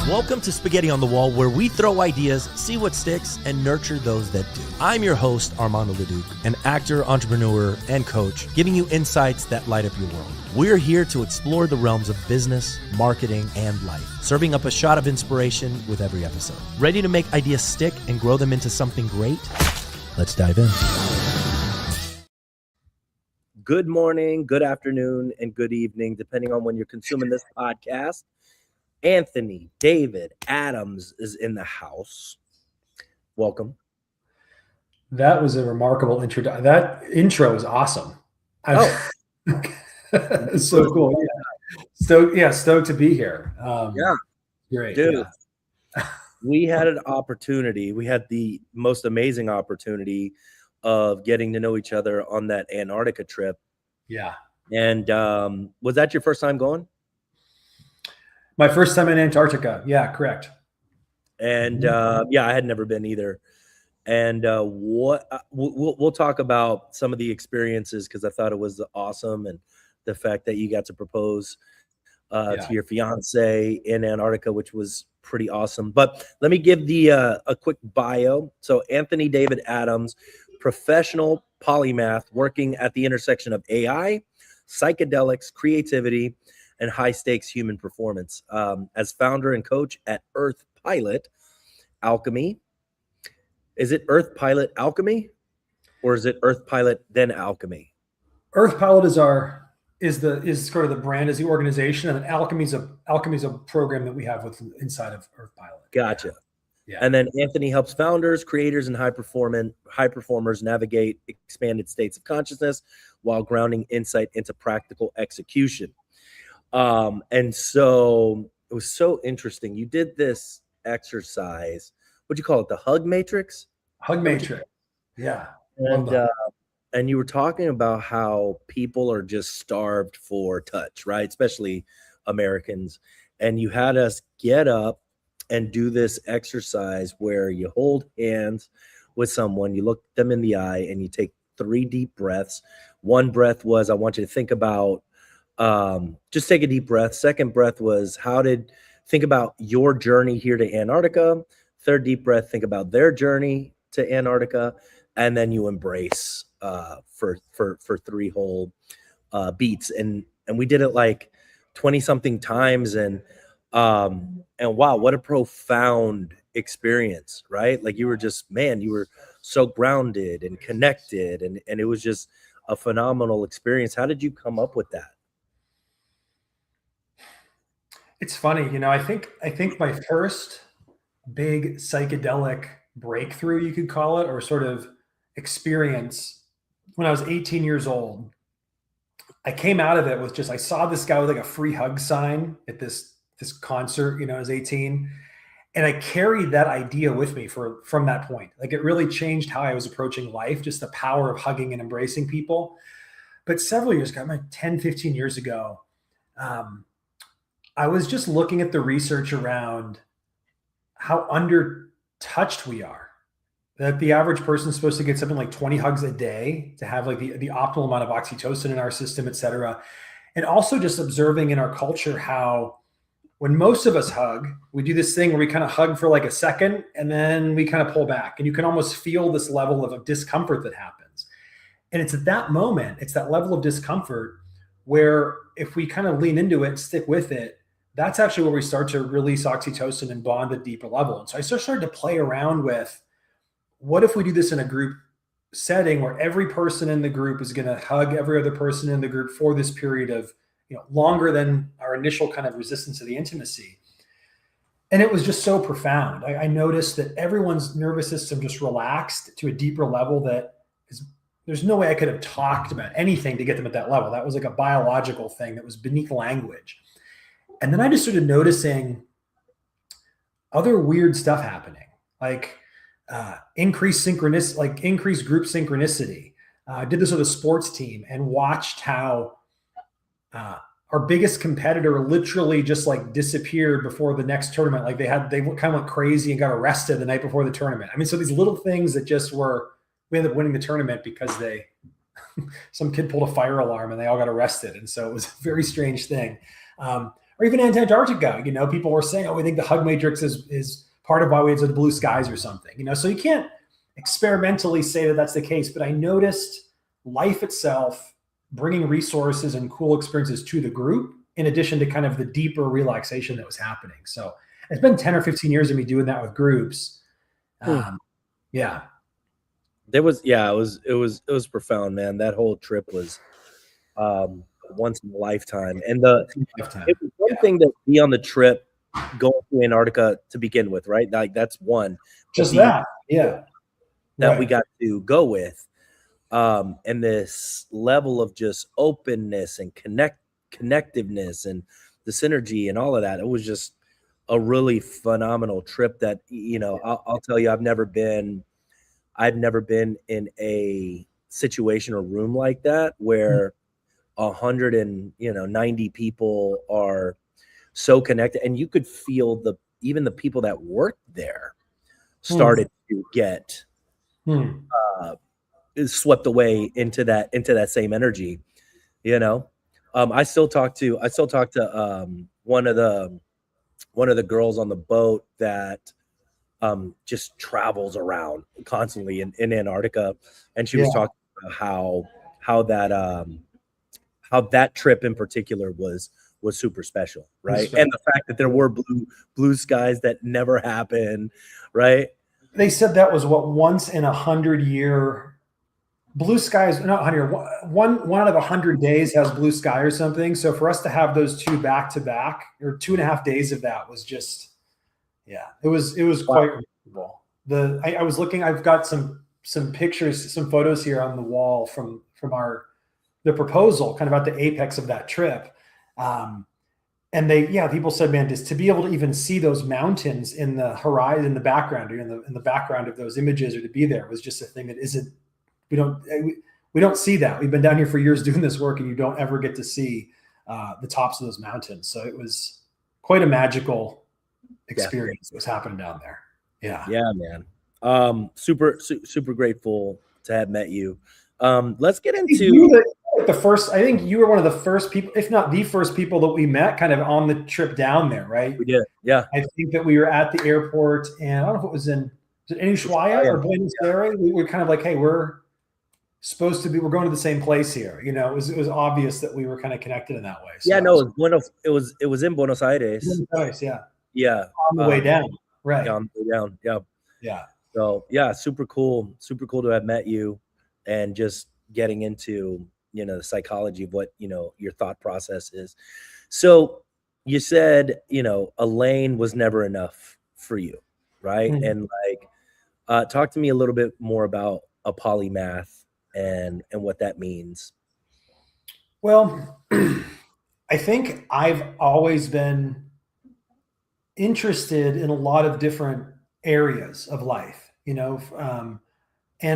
Welcome to Spaghetti on the Wall, where we throw ideas, see what sticks, and nurture those that do. I'm your host, Armando Leduc, an actor, entrepreneur, and coach, giving you insights that light up your world. We're here to explore the realms of business, marketing, and life, serving up a shot of inspiration with every episode. Ready to make ideas stick and grow them into something great? Let's dive in. Good morning, good afternoon, and good evening, depending on when you're consuming this podcast. Anthony David Adams is in the house. Welcome. That was a remarkable intro. That intro is awesome. So cool. Yeah. Stoked to be here. Great. Dude. Yeah. We had an opportunity. We had the most amazing opportunity of getting to know each other on that Antarctica trip. Yeah. And was that your first time going? My first time in Antarctica. Yeah, correct. And I had never been either. And we'll talk about some of the experiences, because I thought it was awesome, and the fact that you got to propose to your fiance in Antarctica, which was pretty awesome. But let me give a quick bio. So Anthony David Adams, professional polymath working at the intersection of AI, psychedelics, creativity, and high-stakes human performance. As founder and coach at EarthPilot, Alchemy. Is it EarthPilot Alchemy, or is it EarthPilot then Alchemy? EarthPilot is sort of the brand, is the organization, and Alchemy's a program that we have inside of EarthPilot. Gotcha. Yeah. And then Anthony helps founders, creators, and high performers navigate expanded states of consciousness while grounding insight into practical execution. And so it was so interesting. You did this exercise. What'd you call it? The hug matrix? Hug matrix. Yeah. And you were talking about how people are just starved for touch, right? Especially Americans. And you had us get up and do this exercise where you hold hands with someone, you look them in the eye, and you take 3 deep breaths. One breath was, I want you to think about just take a deep breath. Second breath was, think about your journey here to Antarctica. Third deep breath, think about their journey to Antarctica. And then you embrace for 3 whole beats. And we did it like 20 something times. And wow, what a profound experience, right? Like you were so grounded and connected, and it was just a phenomenal experience. How did you come up with that? It's funny, I think my first big psychedelic breakthrough, you could call it, or sort of experience, when I was 18 years old. I came out of it with I saw this guy with like a free hug sign at this concert, I was 18. And I carried that idea with me from that point. Like it really changed how I was approaching life, just the power of hugging and embracing people. But several years ago, like 10, 15 years ago, I was just looking at the research around how under-touched we are. That the average person is supposed to get something like 20 hugs a day to have like the optimal amount of oxytocin in our system, et cetera. And also just observing in our culture how when most of us hug, we do this thing where we kind of hug for like a second and then we kind of pull back. And you can almost feel this level of discomfort that happens. And it's at that moment, it's that level of discomfort where if we kind of lean into it, stick with it, that's actually where we start to release oxytocin and bond at a deeper level. And so I started to play around with, what if we do this in a group setting where every person in the group is going to hug every other person in the group for this period of, longer than our initial kind of resistance to the intimacy. And it was just so profound. I noticed that everyone's nervous system just relaxed to a deeper level there's no way I could have talked about anything to get them at that level. That was like a biological thing that was beneath language. And then I just started noticing other weird stuff happening, like increased group synchronicity. I did this with a sports team and watched how our biggest competitor literally just like disappeared before the next tournament. Like they kind of went crazy and got arrested the night before the tournament. I mean, so these little things that we ended up winning the tournament because some kid pulled a fire alarm and they all got arrested. And so it was a very strange thing. or even Antarctica, people were saying, oh, we think the hug matrix is part of why we have the blue skies or something, so you can't experimentally say that that's the case, but I noticed life itself bringing resources and cool experiences to the group, in addition to kind of the deeper relaxation that was happening. So it's been 10 or 15 years of me doing that with groups. Yeah. There was, it was profound, man. That whole trip was once in a lifetime. And it was one thing to be on the trip going to Antarctica to begin with, right? Like that's one. Just that. Yeah. That we got to go with. And this level of just openness and connectiveness and the synergy and all of that. It was just a really phenomenal trip that, I'll tell you, I've never been in a situation or room like that where 190 people are so connected, and you could feel even the people that worked there started to get swept away into that same energy. I still talk to one of the girls on the boat that just travels around constantly in Antarctica, and she was talking about how that trip in particular was super special, right? And the fact that there were blue skies that never happened, right? They said that was once in 100-year blue skies, not 100, one out of 100 days has blue sky or something. So for us to have those two back to back, or 2.5 days of that, was just, it was quite remarkable. I was looking, I've got some pictures, some photos here on the wall from the proposal, kind of at the apex of that trip. And people said, man, just to be able to even see those mountains in the horizon, in the background, or in the background of those images, or to be there, was just a thing that isn't, we don't see that. We've been down here for years doing this work, and you don't ever get to see the tops of those mountains. So it was quite a magical experience that was happening down there. Yeah, man. Super grateful to have met you. Let's get into I think you were one of the first people, if not the first people, that we met kind of on the trip down there, right? We did. Yeah. I think that we were at the airport, and I don't know if it was in Ushuaia or Buenos Aires. We were kind of like, hey, we're going to the same place here. It was obvious that we were kind of connected in that way. So it was in Buenos Aires. Yeah. On the way down. Right. Yeah, on the way down. Yeah. Yeah. So super cool to have met you, and just getting into, the psychology of what, your thought process is. So you said, a lane was never enough for you, right? Mm-hmm. And talk to me a little bit more about a polymath and what that means. Well, I think I've always been interested in a lot of different areas of life, and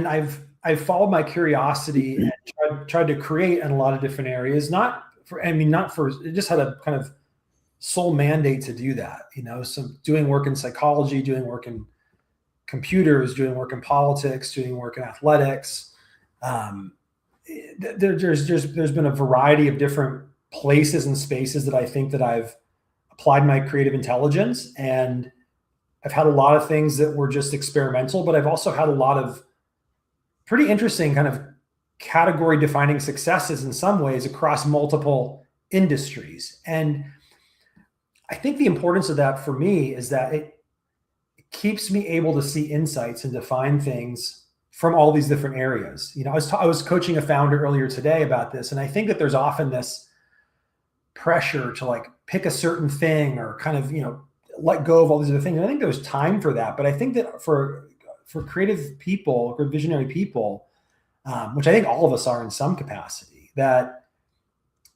I've followed my curiosity and tried to create in a lot of different areas. It just had a kind of sole mandate to do that, so doing work in psychology, doing work in computers, doing work in politics, doing work in athletics. There's been a variety of different places and spaces that I think that I've applied my creative intelligence, and I've had a lot of things that were just experimental, but I've also had a lot of pretty interesting kind of category defining successes in some ways across multiple industries. And I think the importance of that for me is that it keeps me able to see insights and define things from all these different areas. I was coaching a founder earlier today about this, and I think that there's often this pressure to pick a certain thing, or kind of, let go of all these other things. And I think there's time for that. But I think that for creative people, or visionary people, which I think all of us are in some capacity, that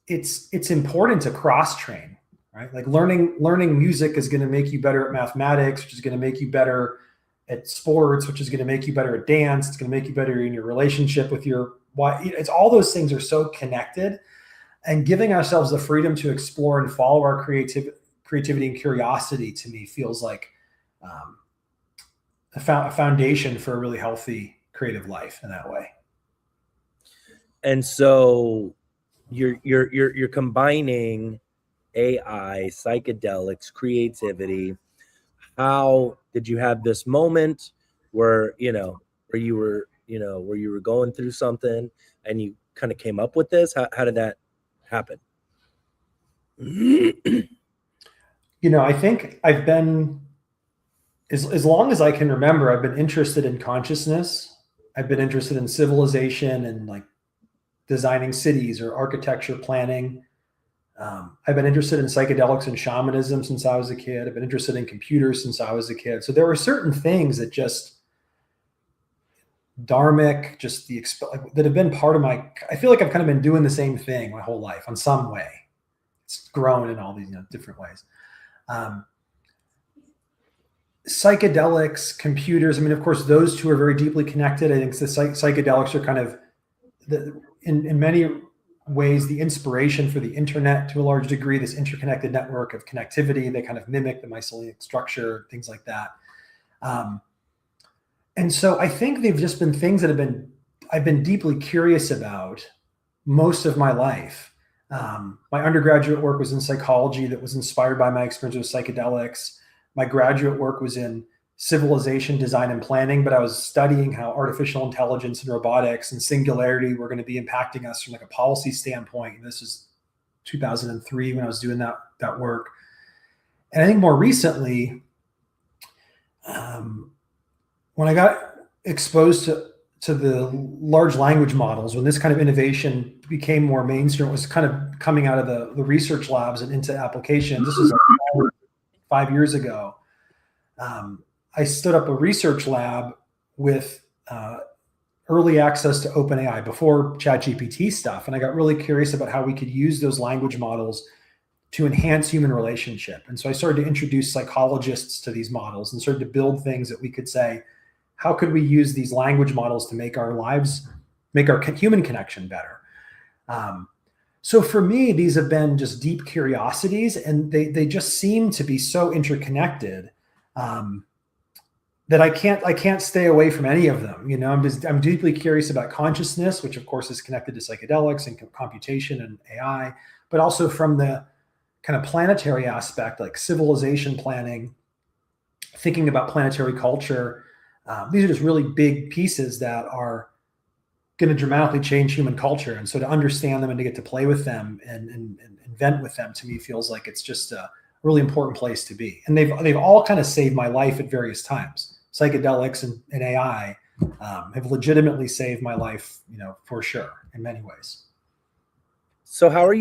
it's important to cross train, right? Like learning music is going to make you better at mathematics, which is going to make you better at sports, which is going to make you better at dance. It's going to make you better in your relationship with your wife. It's all those things are so connected, and giving ourselves the freedom to explore and follow our creativity and curiosity, to me, feels like a foundation for a really healthy creative life in that way. And so you're combining AI, psychedelics, creativity. How did you have this moment where, where you were, where you were going through something and you kind of came up with this? How did that happen? I think I've been, as long as I can remember, I've been interested in consciousness. I've been interested in civilization and like designing cities or architecture planning. I've been interested in psychedelics and shamanism since I was a kid. I've been interested in computers since I was a kid. So there were certain things that just dharmic, just that have been part of I feel like I've kind of been doing the same thing my whole life on some way. It's grown in all these different ways. Psychedelics, computers. I mean, of course, those two are very deeply connected. I think the psychedelics are kind of in many ways the inspiration for the internet to a large degree, this interconnected network of connectivity. They kind of mimic the mycelium structure, things like that. And so I think they've just been things that I've been deeply curious about most of my life. My undergraduate work was in psychology that was inspired by my experience with psychedelics. My graduate work was in civilization design and planning, but I was studying how artificial intelligence and robotics and singularity were going to be impacting us from like a policy standpoint. And this is 2003 when I was doing that work. And I think more recently, when I got exposed to the large language models, when this kind of innovation became more mainstream, it was kind of coming out of the research labs and into applications. This was 5 years ago. I stood up a research lab with early access to OpenAI before ChatGPT stuff. And I got really curious about how we could use those language models to enhance human relationship. And so I started to introduce psychologists to these models and started to build things that we could say, how could we use these language models to make our lives, make our human connection better? So for me, these have been just deep curiosities, and they just seem to be so interconnected that I can't stay away from any of them. I'm deeply curious about consciousness, which of course is connected to psychedelics and computation and AI, but also from the kind of planetary aspect, like civilization planning, thinking about planetary culture. These are just really big pieces that are going to dramatically change human culture. And so to understand them and to get to play with them and invent with them, to me, feels like it's just a really important place to be. And they've all kind of saved my life at various times. Psychedelics and AI have legitimately saved my life, for sure, in many ways. So what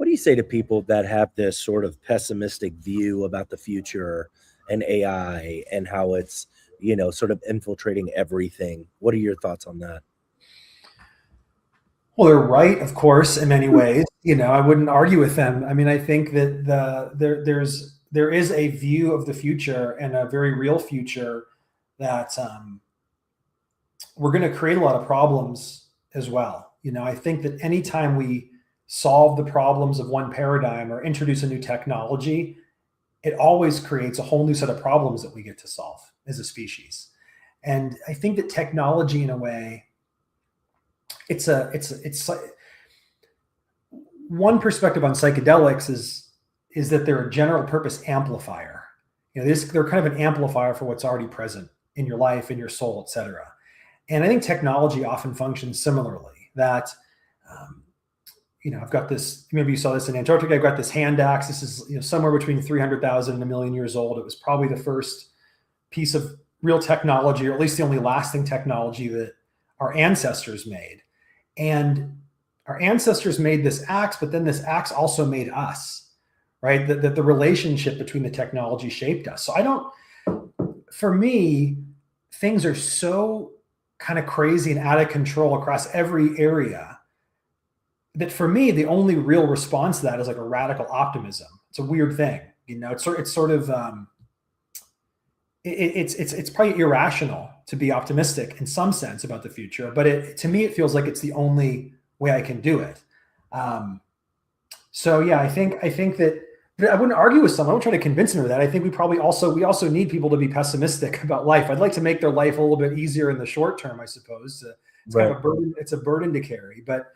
do you say to people that have this sort of pessimistic view about the future and AI and how it's, sort of infiltrating everything? What are your thoughts on that? Well, they're right, of course, in many ways. I wouldn't argue with them. I mean, I think that there is a view of the future, and a very real future, that we're going to create a lot of problems as well. I think that anytime we solve the problems of one paradigm or introduce a new technology, it always creates a whole new set of problems that we get to solve as a species. And I think that technology, in a way, it's one perspective on psychedelics is that they're a general purpose amplifier. They're kind of an amplifier for what's already present in your life, in your soul, et cetera. And I think technology often functions similarly. That I've got this, maybe you saw this in Antarctica, I've got this hand axe. This is, somewhere between 300,000 and 1 million years old. It was probably the first piece of real technology, or at least the only lasting technology, that our ancestors made. And our ancestors made this axe, but then this axe also made us, right? That the relationship between the technology shaped us. So for me, things are so kind of crazy and out of control across every area that for me, the only real response to that is like a radical optimism. It's a weird thing, it's sort of, it's probably irrational to be optimistic in some sense about the future, but to me, it feels like it's the only way I can do it. So yeah, I think that I wouldn't argue with someone. I don't try to convince them of that. I think we also need people to be pessimistic about life. I'd like to make their life a little bit easier in the short term, I suppose. It's Right. kind of a burden. It's a burden to carry, but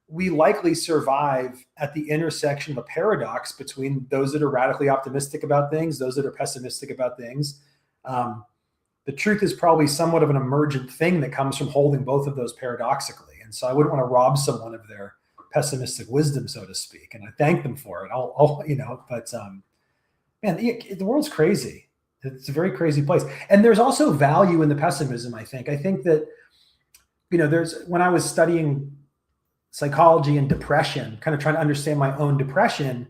we likely survive at the intersection of a paradox between those that are radically optimistic about things, those that are pessimistic about things. The truth is probably somewhat of an emergent thing that comes from holding both of those paradoxically. And so I wouldn't want to rob someone of their pessimistic wisdom, so to speak. And I thank them for it. But man, the world's crazy. It's a very crazy place. And there's also value in the pessimism, I think. I think that, when I was studying psychology and depression, kind of trying to understand my own depression,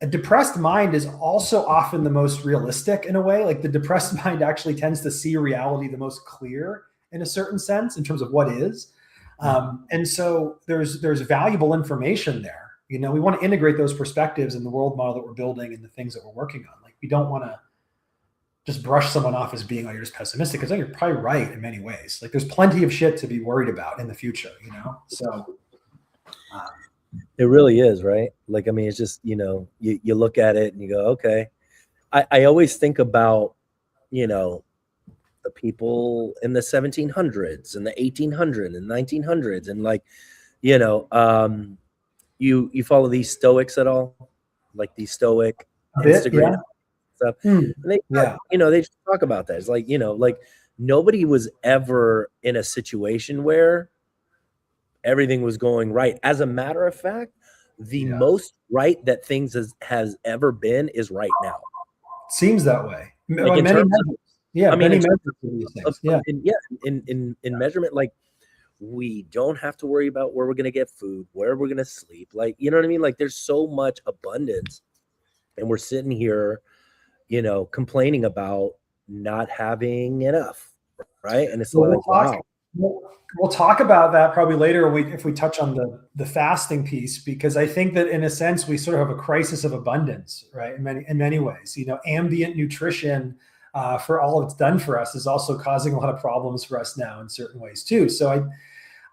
a depressed mind is also often the most realistic in a way. Like the depressed mind actually tends to see reality the most clear in a certain sense in terms of what is. And so there's valuable information there. We want to integrate those perspectives in the world model that we're building and the things that we're working on. Like we don't want to just brush someone off as being, oh, you're just pessimistic, because you're probably right in many ways. Like there's plenty of shit to be worried about in the future, So it really is, right? Like, I mean, it's just, you look at it and you go, okay. I always think about, the people in the 1700s and the 1800s and 1900s. And like, you follow these Stoics at all? Like these Stoic Instagram stuff. And they, they just talk about that. It's like, like nobody was ever in a situation where everything was going right. As a matter of fact, the most right that things has ever been is right now. Seems that way. Like in many terms measures. I mean, many measures of these things. In measurement, like we don't have to worry about where we're going to get food, where we're going to sleep. Like, you know what I mean? Like there's so much abundance and we're sitting here, complaining about not having enough. Right. And it's like, wow. We'll talk about that probably later if we touch on the fasting piece, because I think that in a sense we sort of have a crisis of abundance, right? In many ways, ambient nutrition for all it's done for us is also causing a lot of problems for us now in certain ways too. So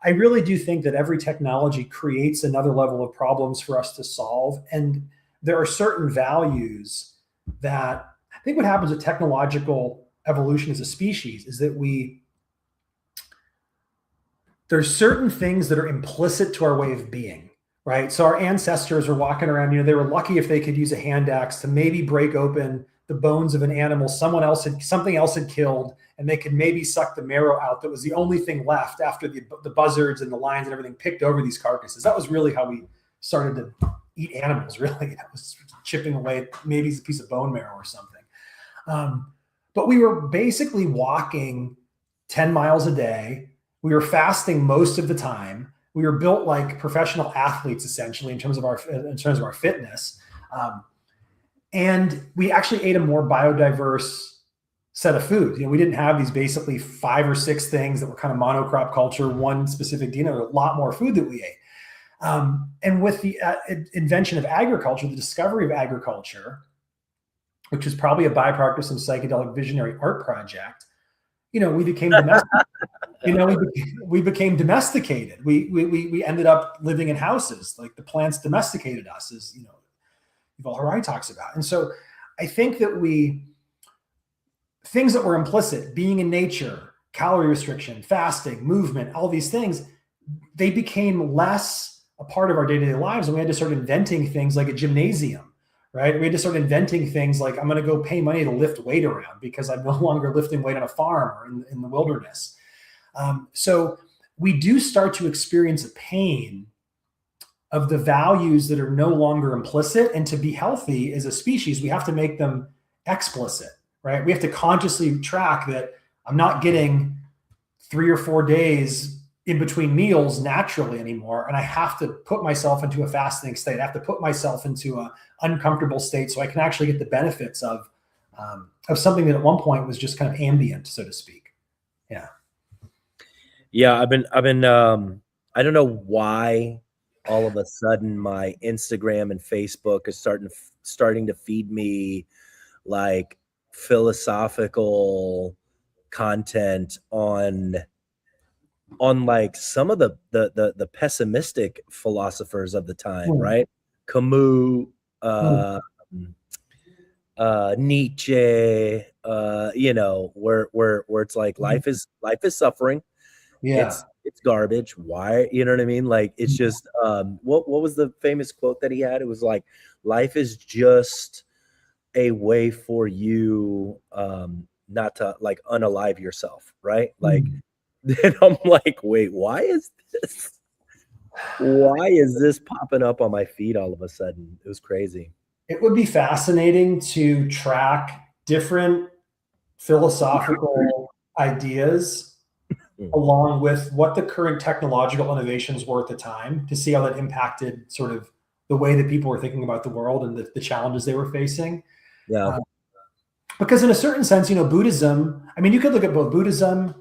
I really do think that every technology creates another level of problems for us to solve, and there are certain values that I think what happens with technological evolution as a species is that there's certain things that are implicit to our way of being, right? So our ancestors were walking around, they were lucky if they could use a hand axe to maybe break open the bones of an animal something else had killed, and they could maybe suck the marrow out. That was the only thing left after the buzzards and the lions and everything picked over these carcasses. That was really how we started to eat animals, really. That was chipping away maybe a piece of bone marrow or something. But we were basically walking 10 miles a day. We were fasting most of the time. We were built like professional athletes, essentially, in terms of our fitness. And we actually ate a more biodiverse set of foods. We didn't have these basically 5 or 6 things that were kind of monocrop culture, one specific DNA, a lot more food that we ate. And with the invention of agriculture, the discovery of agriculture, which was probably a byproduct of some psychedelic visionary art project, we became domesticated. We became domesticated. We ended up living in houses. Like the plants domesticated us, as Yuval Harari talks about. And so I think that things that were implicit, being in nature, calorie restriction, fasting, movement, all these things, they became less a part of our day-to-day lives. And we had to start inventing things like a gymnasium, right? We had to start inventing things like, I'm going to go pay money to lift weight around because I'm no longer lifting weight on a farm or in the wilderness. So we do start to experience a pain of the values that are no longer implicit. And to be healthy as a species, we have to make them explicit, right? We have to consciously track that I'm not getting 3 or 4 days in between meals naturally anymore. And I have to put myself into a fasting state. I have to put myself into an uncomfortable state so I can actually get the benefits of something that at one point was just kind of ambient, so to speak. Yeah. Yeah. I've been, I don't know why all of a sudden my Instagram and Facebook is starting to feed me like philosophical content on like some of the pessimistic philosophers of the time, right? Camus, Nietzsche, where it's like life is suffering. Yeah. it's garbage. Why? You know what I mean? Like, it's just, what was the famous quote that he had? It was like, life is just a way for you, not to like unalive yourself, right? Like, Mm. then I'm like, wait, why is this popping up on my feed all of a sudden? It was crazy. It would be fascinating to track different philosophical ideas Mm. along with what the current technological innovations were at the time to see how that impacted sort of the way that people were thinking about the world and the challenges they were facing. Yeah. Because in a certain sense, Buddhism, I mean, you could look at both Buddhism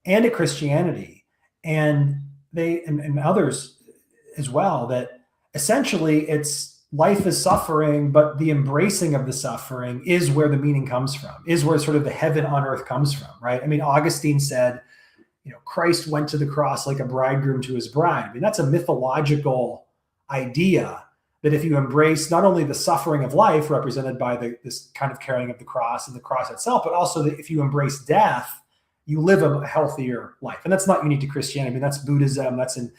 and at Christianity and and others as well, that essentially it's life is suffering, but the embracing of the suffering is where the meaning comes from, is where sort of the heaven on earth comes from, right? I mean, Augustine said, Christ went to the cross like a bridegroom to his bride. I mean, that's a mythological idea that if you embrace not only the suffering of life represented by this kind of carrying of the cross and the cross itself, but also that if you embrace death, you live a healthier life. And that's not unique to Christianity. I mean, that's Buddhism. That's in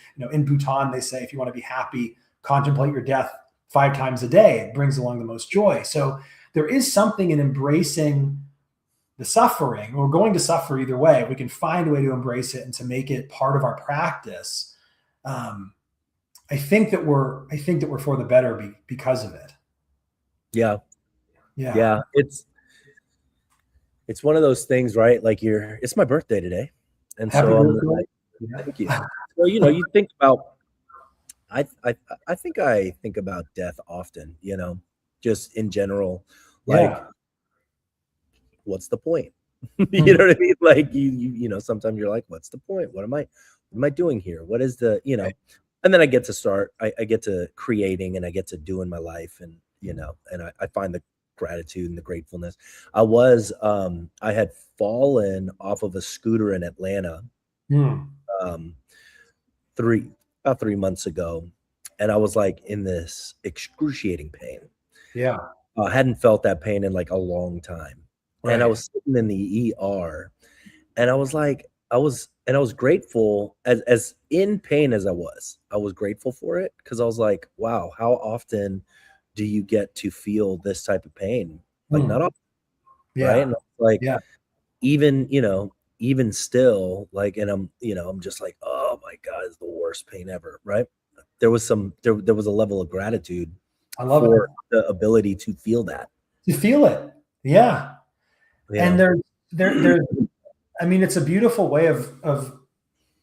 Bhutan, they say, if you want to be happy, contemplate your death 5 times a day. It brings along the most joy. So there is something in embracing the suffering. We're going to suffer either way. We can find a way to embrace it and to make it part of our practice. I think that we're for the better because of it. Yeah. Yeah. Yeah. It's one of those things, right? Like, it's my birthday today. And Happy so I'm birthday. like, Yeah. thank you. So, you think about, I think I think about death often, just in general, like, Yeah. what's the point? You know what I mean? Like, sometimes you're like, what's the point? What am I doing here? What is Right. and then I get to start, I get to creating and I get to doing my life, and, and I find the gratitude and the gratefulness. I had fallen off of a scooter in Atlanta, Mm. um, about 3 months ago. And I was like in this excruciating pain. Yeah. I hadn't felt that pain in like a long time. And I Right. was sitting in the ER, and I was like, I was grateful, as in pain as I was grateful for it, because I was like, wow, how often do you get to feel this type of pain? Like, not Mm. often, right? Yeah. And I was like, Yeah. even still, like, and I'm just like, oh my God, it's the worst pain ever, right? There was a level of gratitude I love it. for the ability to feel that. You feel it. Yeah. Yeah. And there's I mean, it's a beautiful way of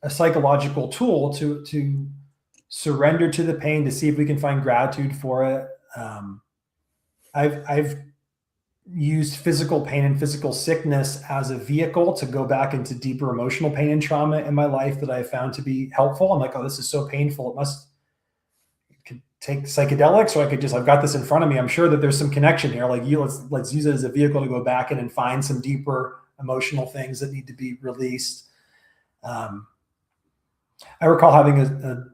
a psychological tool to surrender to the pain, to see if we can find gratitude for it. I've used physical pain and physical sickness as a vehicle to go back into deeper emotional pain and trauma in my life that I found to be helpful. I'm like, oh, this is so painful. Could take psychedelics, or I've got this in front of me. I'm sure that there's some connection here. Like, let's use it as a vehicle to go back in and find some deeper emotional things that need to be released. I recall having a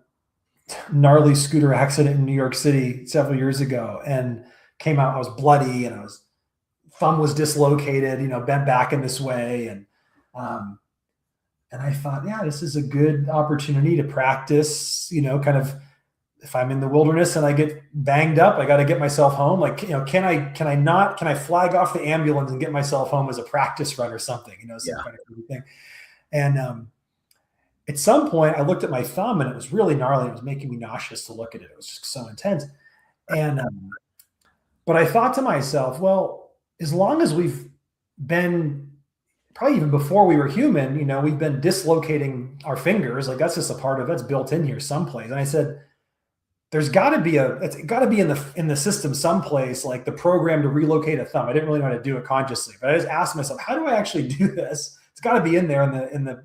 gnarly scooter accident in New York City several years ago, and came out. I was bloody, and thumb was dislocated. Bent back in this way, and I thought, yeah, this is a good opportunity to practice. Kind of, if I'm in the wilderness and I get banged up, I got to get myself home. Like, can I flag off the ambulance and get myself home as a practice run or something? Some Yeah. kind of thing. And at some point, I looked at my thumb, and it was really gnarly. It was making me nauseous to look at it. It was just so intense. And but I thought to myself, well, as long as we've been, probably even before we were human, we've been dislocating our fingers. Like, that's just a part of that's built in here someplace. And I said, it's got to be in the system someplace, like the program to relocate a thumb. I didn't really know how to do it consciously, but I just asked myself, how do I actually do this? It's got to be in there in the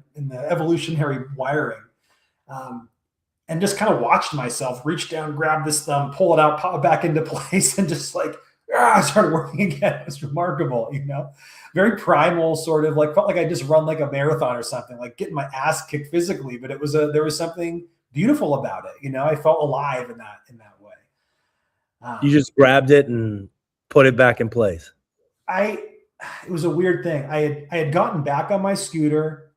evolutionary wiring. And just kind of watched myself reach down, grab this thumb, pull it out, pop it back into place, and just like, I started working again. It was remarkable, very primal, sort of like, felt like I just run like a marathon or something, like getting my ass kicked physically. But there was something beautiful about it. I felt alive in that way. You just grabbed it and put it back in place. It was a weird thing. I had gotten back on my scooter,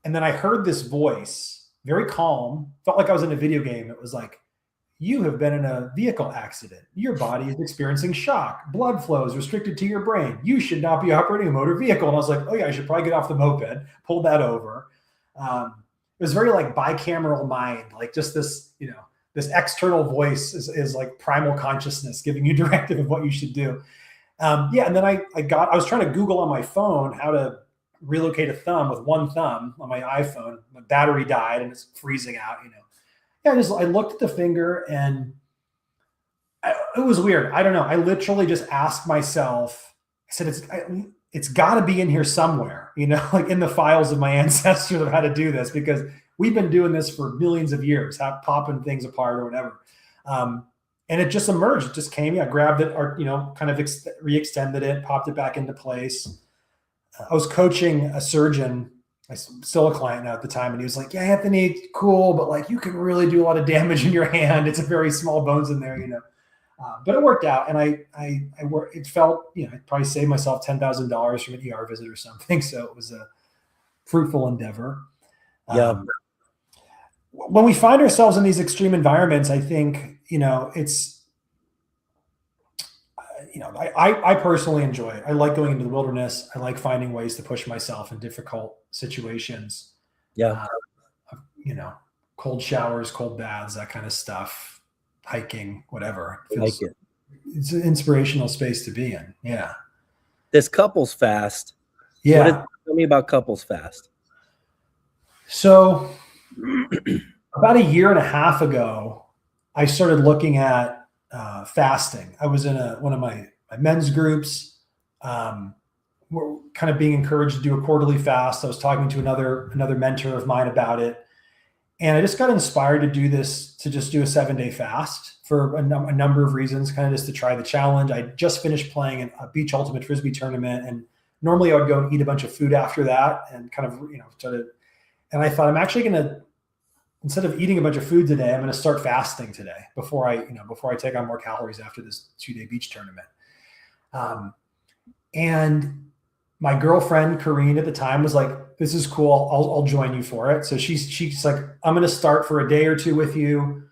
and then I heard this voice very calm, felt like I was in a video game. It was like, you have been in a vehicle accident. Your body is experiencing shock. Blood flow is restricted to your brain. You should not be operating a motor vehicle. And I was like, oh yeah, I should probably get off the moped, pulled that over. It was very like bicameral mind, like just this, this external voice is like primal consciousness giving you directive of what you should do. And then I was trying to Google on my phone how to relocate a thumb with one thumb on my iPhone. My battery died and it's freezing out, Yeah, I looked at the finger and it was weird. I don't know. I literally just asked myself, I said, it's got to be in here somewhere, like in the files of my ancestors of how to do this, because we've been doing this for millions of years, popping things apart or whatever. And it just emerged. It just came. I grabbed it or, kind of re-extended it, popped it back into place. I was coaching a surgeon. I'm still a client now at the time. And he was like, yeah, Anthony, cool. But like, you can really do a lot of damage in your hand. It's a very small bones in there, but it worked out. And it felt, I'd probably saved myself $10,000 from an ER visit or something. So it was a fruitful endeavor. Yeah. When we find ourselves in these extreme environments, I think, it's, I personally enjoy it. I like going into the wilderness. I like finding ways to push myself in difficult situations. Yeah. Cold showers, cold baths, that kind of stuff, hiking, whatever. It's an inspirational space to be in. Yeah. This couples fast. Yeah. Tell me about couples fast. So about a year and a half ago, I started looking at fasting. I was in one of my men's groups. We're kind of being encouraged to do a quarterly fast. I was talking to another mentor of mine about it. And I just got inspired to do this, to just do a 7-day fast for a number of reasons, kind of just to try the challenge. I just finished playing a beach ultimate Frisbee tournament. And normally I would go and eat a bunch of food after that and kind of, and I thought I'm actually going to, instead of eating a bunch of food today, I'm going to start fasting today before I take on more calories after this 2-day beach tournament. And my girlfriend, Corrine, at the time was like, this is cool. I'll join you for it. So she's like, I'm going to start for a day or two with you.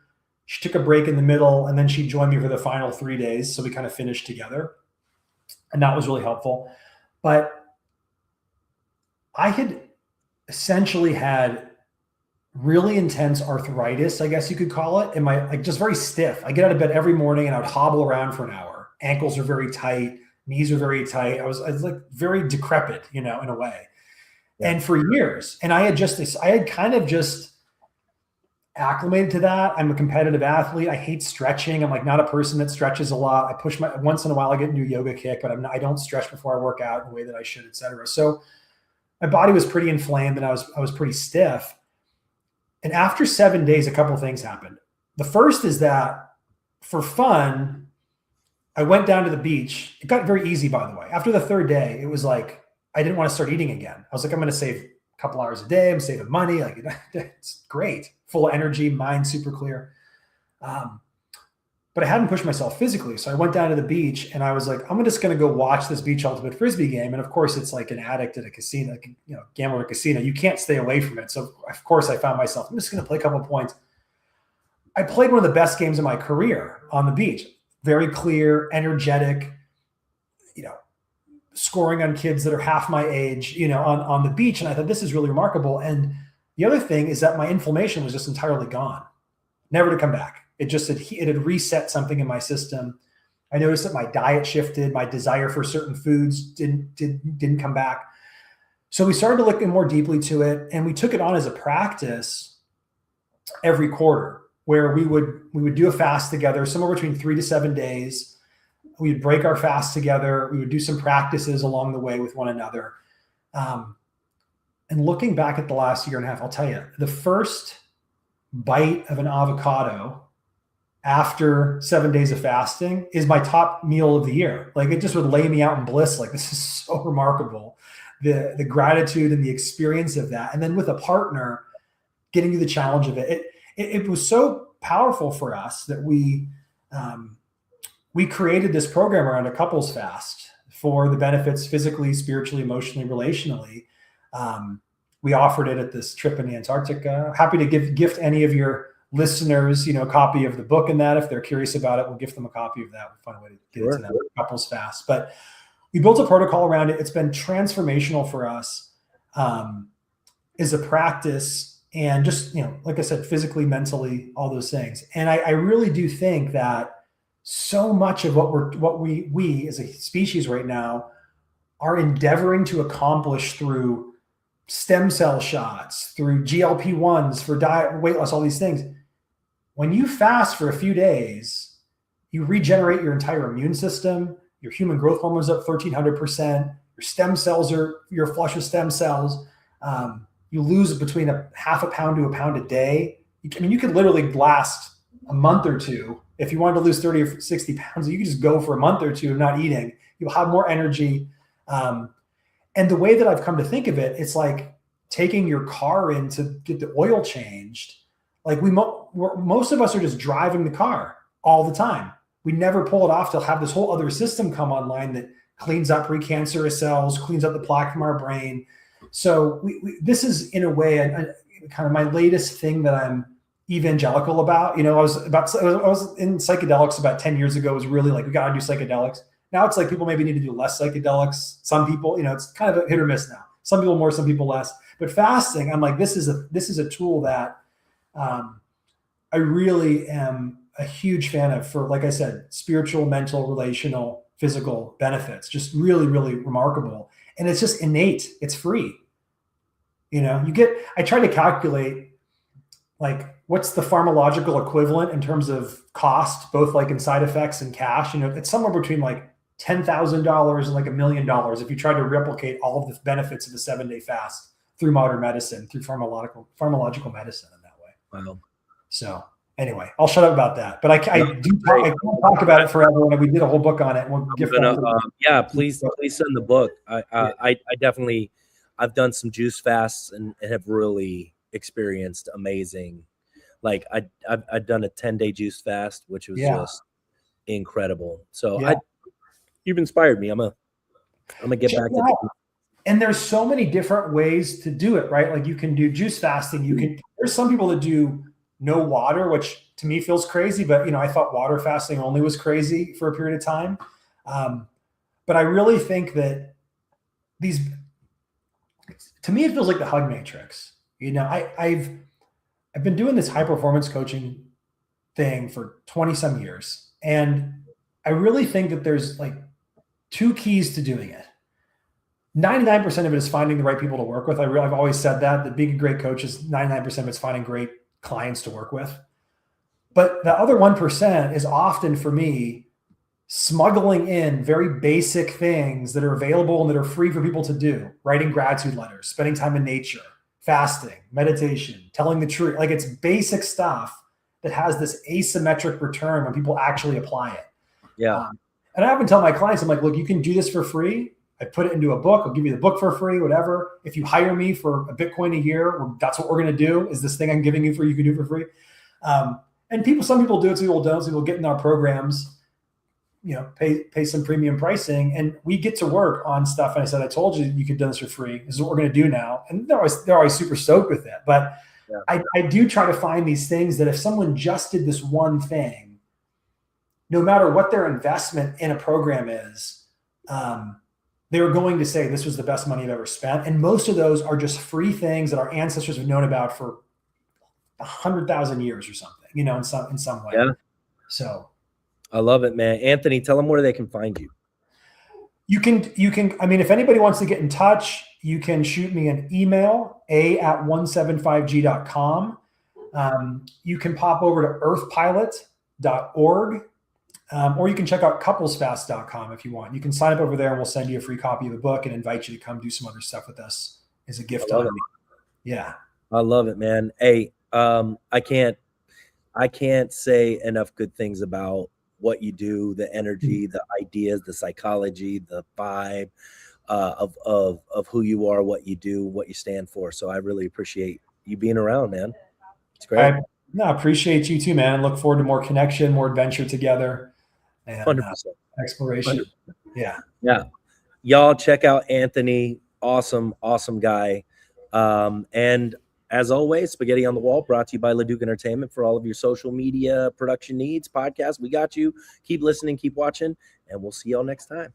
She took a break in the middle and then she joined me for the final 3 days. So we kind of finished together and that was really helpful. But I had essentially had really intense arthritis, I guess you could call it. And my, like, just very stiff. I get out of bed every morning and I would hobble around for an hour. Ankles are very tight. Knees are very tight. I was like very decrepit, in a way. Yeah. And for years, and I had kind of just acclimated to that. I'm a competitive athlete. I hate stretching. I'm like not a person that stretches a lot. I push once in a while I get a new yoga kick, but I don't stretch before I work out in the way that I should, et cetera. So my body was pretty inflamed and I was pretty stiff. And after 7 days, a couple of things happened. The first is that for fun, I went down to the beach. It got very easy, by the way. After the 3rd day, it was like, I didn't want to start eating again. I was like, I'm going to save a couple hours a day. I'm saving money. Like, it's great. Full of energy, mind super clear. But I hadn't pushed myself physically. So I went down to the beach and I was like, I'm just going to go watch this beach ultimate Frisbee game. And of course it's like an addict at a casino, like, gambler at a casino. You can't stay away from it. So of course I found myself, I'm just going to play a couple of points. I played one of the best games of my career on the beach. Very clear, energetic, scoring on kids that are half my age, on the beach. And I thought, this is really remarkable. And the other thing is that my inflammation was just entirely gone, never to come back. It had reset something in my system. I noticed that my diet shifted. My desire for certain foods didn't come back. So we started to look more deeply to it, and we took it on as a practice every quarter, where we would do a fast together, somewhere between 3 to 7 days. We would break our fast together. We would do some practices along the way with one another. And looking back at the last year and a half, I'll tell you, the first bite of an avocado after 7 days of fasting is my top meal of the year. Like, it just would lay me out in bliss. Like, this is so remarkable. The gratitude and the experience of that. And then with a partner, getting to the challenge of it. It was so powerful for us that we created this program around a couples fast for the benefits physically, spiritually, emotionally, relationally. we offered it at this trip in Antarctica. Happy to gift any of your listeners, a copy of the book and that. If they're curious about it, we'll gift them a copy of that. We'll find a way to get it to them couples fast. But we built a protocol around it. It's been transformational for us as a practice, and just, like I said, physically, mentally, all those things. And I really do think that so much of what we as a species right now are endeavoring to accomplish through stem cell shots, through GLP-1s for diet, weight loss, all these things. When you fast for a few days, you regenerate your entire immune system. Your human growth hormones up 1,300%. Your stem cells you're flush with stem cells. You lose between a half a pound to a pound a day. You could literally last a month or two. If you wanted to lose 30 or 60 pounds, you could just go for a month or two of not eating. You'll have more energy. And the way that I've come to think of it, it's like taking your car in to get the oil changed. Like most of us are just driving the car all the time. We never pull it off to have this whole other system come online that cleans up precancerous cells, cleans up the plaque from our brain. So this is, in a way, kind of my latest thing that I'm evangelical about. I was in psychedelics about 10 years ago. It was really like, we got to do psychedelics. Now it's like people maybe need to do less psychedelics. Some people, it's kind of a hit or miss now. Some people more, some people less. But fasting, I'm like, this is a tool that I really am a huge fan of for, like I said, spiritual, mental, relational, physical benefits. Just really, really remarkable. And it's just innate. It's free. I try to calculate like what's the pharmacological equivalent in terms of cost, both like in side effects and cash. It's somewhere between like $10,000 and like $1 million if you try to replicate all of the benefits of a 7-day fast through modern medicine, through pharmacological medicine in that way. Wow. So anyway, I'll shut up about that. But I can't talk about it forever. And we did a whole book on it. We'll please send the book. I definitely, I've done some juice fasts and have really experienced amazing. Like I've done a 10-day juice fast, which was just incredible. So you've inspired me. I'm gonna get back to it. And there's so many different ways to do it, right? Like you can do juice fasting. There's some people that do no water, which to me feels crazy, but I thought water fasting only was crazy for a period of time. But I really think that to me, it feels like the hug matrix. I've been doing this high performance coaching thing for 20 some years. And I really think that there's like 2 keys to doing it. 99% of it is finding the right people to work with. I've always said that being a great coach is 99% of it's finding great clients to work with. But the other 1% is often, for me, smuggling in very basic things that are available and that are free for people to do. Writing gratitude letters, spending time in nature, fasting, meditation, telling the truth. Like, it's basic stuff that has this asymmetric return when people actually apply it. Yeah. And I often tell my clients, I'm like, look, you can do this for free. I put it into a book. I'll give you the book for free, whatever. If you hire me for a Bitcoin a year, that's what we're going to do. Is this thing I'm giving you for, you can do for free. And some people do it, some people don't. Some people get in our programs, pay some premium pricing, and we get to work on stuff. And I said, I told you could do this for free. This is what we're going to do now. And they're always super stoked with it. But I do try to find these things that if someone just did this one thing, no matter what their investment in a program is, they were going to say this was the best money I've ever spent. And most of those are just free things that our ancestors have known about for 100,000 years or something, in some way. Yeah. So I love it, man. Anthony, tell them where they can find you. You can, if anybody wants to get in touch, you can shoot me an email, a@175g.com. You can pop over to earthpilot.org. Or you can check out couplesfast.com if you want. You can sign up over there and we'll send you a free copy of the book and invite you to come do some other stuff with us as a gift. Yeah. I love it, man. Hey, I can't say enough good things about what you do, the energy, the ideas, the psychology, the vibe of who you are, what you do, what you stand for. So I really appreciate you being around, man. It's great. I appreciate you too, man. Look forward to more connection, more adventure together. And 100%. Exploration. 100%. Yeah. Y'all check out Anthony. Awesome guy. And as always, Spaghetti on the Wall brought to you by Leduc Entertainment for all of your social media production needs, podcasts. We got you. Keep listening, keep watching, and we'll see y'all next time.